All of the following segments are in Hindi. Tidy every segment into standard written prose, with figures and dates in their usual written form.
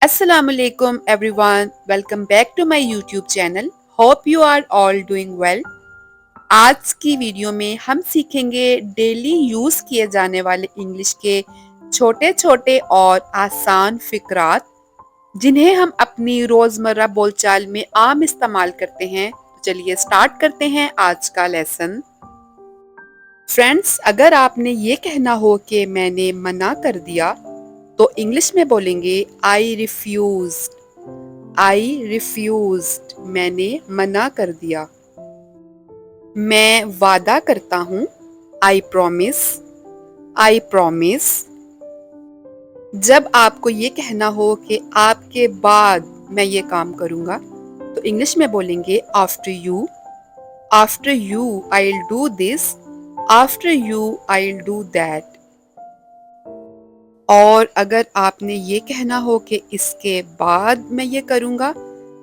Assalamu alaikum everyone. Welcome back to my YouTube channel. Hope you are all doing well. आज की वीडियो में हम सीखेंगे डेली यूज किए जाने वाले इंग्लिश के छोटे छोटे और आसान फिक्रात जिन्हें हम अपनी रोजमर्रा बोलचाल में आम इस्तेमाल करते हैं। तो चलिए स्टार्ट करते हैं आज का लेसन। फ्रेंड्स, अगर आपने ये कहना हो कि मैंने मना कर दिया तो इंग्लिश में बोलेंगे आई रिफ्यूज्ड। आई रिफ्यूज्ड, मैंने मना कर दिया। मैं वादा करता हूँ, आई प्रॉमिस। I promise. जब आपको ये कहना हो कि आपके बाद मैं ये काम करूँगा तो इंग्लिश में बोलेंगे after you. After you I will do this. After you I will do that. और अगर आपने ये कहना हो कि इसके बाद मैं ये करूँगा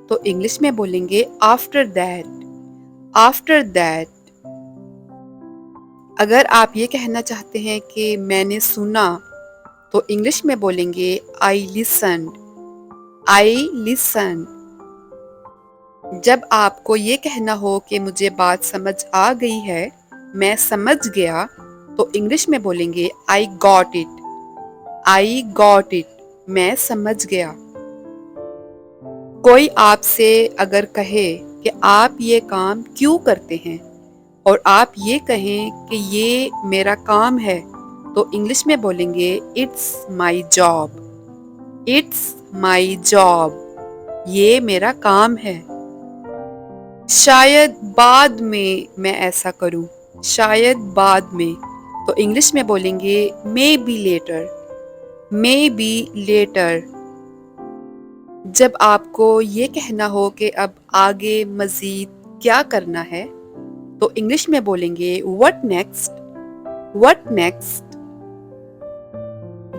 तो इंग्लिश में बोलेंगे आफ्टर दैट। After that. अगर आप ये कहना चाहते हैं कि मैंने सुना तो इंग्लिश में बोलेंगे आई लिसन्ड। आई लिसन्ड। जब आपको ये कहना हो कि मुझे बात समझ आ गई है, मैं समझ गया, तो इंग्लिश में बोलेंगे I got it. I got it, मैं समझ गया। कोई आपसे अगर कहे कि आप ये काम क्यों करते हैं और आप ये कहें कि ये मेरा काम है तो इंग्लिश में बोलेंगे it's my job. It's my job, ये मेरा काम है। शायद बाद में मैं ऐसा करूं। शायद बाद में, तो इंग्लिश में बोलेंगे maybe later. Maybe later. जब आपको ये कहना हो कि अब आगे मज़ीद क्या करना है तो इंग्लिश में बोलेंगे व्हाट नेक्स्ट। What next.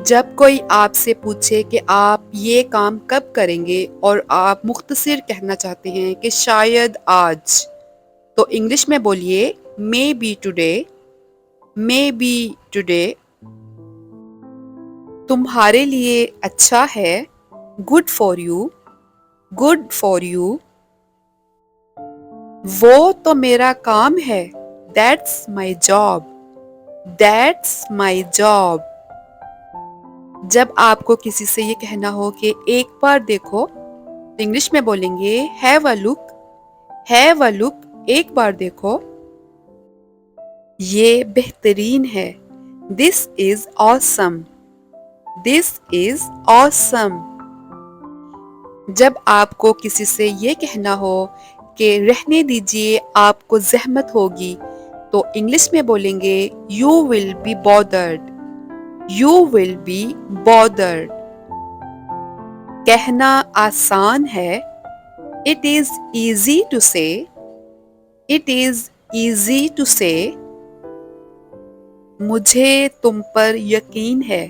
जब कोई आपसे पूछे कि आप ये काम कब करेंगे और आप मुख्तसर कहना चाहते हैं कि शायद आज, तो इंग्लिश में बोलिए may be today. May be today. तुम्हारे लिए अच्छा है, good for you. Good for you. वो तो मेरा काम है, that's my job. That's my job. जब आपको किसी से ये कहना हो कि एक बार देखो तो इंग्लिश में बोलेंगे have a look. Have a look, एक बार देखो। ये बेहतरीन है, this is awesome. This is awesome. जब आपको किसी से ये कहना हो कि रहने दीजिए, आपको जहमत होगी, तो इंग्लिश में बोलेंगे you will be bothered. You will be bothered. कहना आसान है, इट इज ईजी टू से। इट इज ईजी टू से। मुझे तुम पर यकीन है,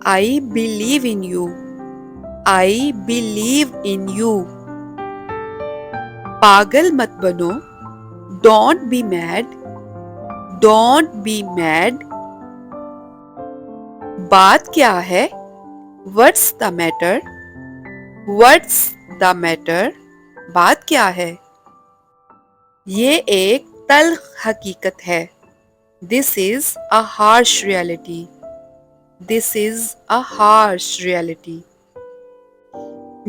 I believe in you. I believe in you. पागल मत बनो, don't be mad. Don't be mad. बात क्या है, what's the matter. What's the matter, बात क्या है। ये एक तल्ख हकीकत है, this is a harsh reality. This is a harsh reality.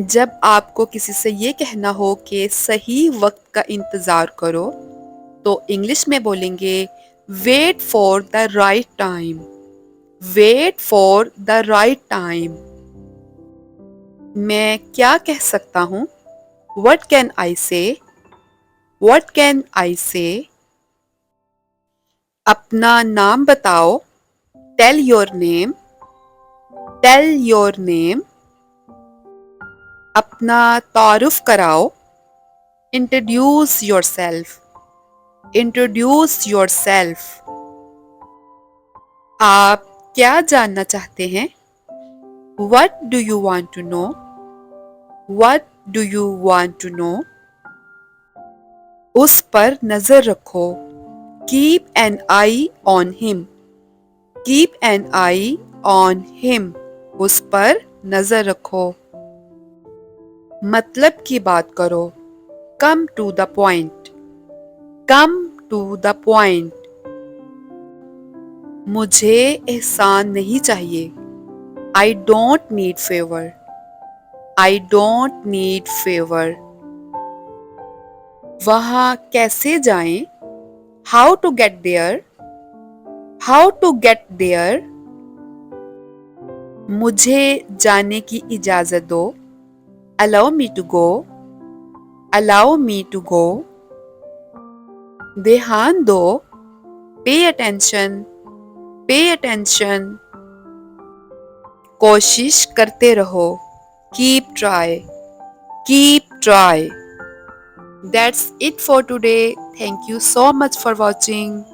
जब आपको किसी से ये कहना हो कि सही वक्त का इंतज़ार करो तो इंग्लिश में बोलेंगे wait for the right time. Wait for the right time. मैं क्या कह सकता हूँ, वट कैन आई से। वट कैन आई से। अपना नाम बताओ, tell your name. Tell your name. अपना तारुफ कराओ, introduce yourself. Introduce yourself. आप क्या जानना चाहते हैं, what do you want to know. What do you want to know. उस पर नजर रखो, keep an eye on him. Keep an eye on him. उस पर नजर रखो। मतलब की बात करो। Come to the point. Come to the point. मुझे एहसान नहीं चाहिए। आई don't need favour. I don't need favour. वहाँ कैसे जाएं? How to get there. How to get there. मुझे जाने की इजाजत दो। Allow me to go. Allow me to go. ध्यान दो। Pay attention. Pay attention. कोशिश करते रहो। Keep try. Keep try. That's it for today. Thank you so much for watching.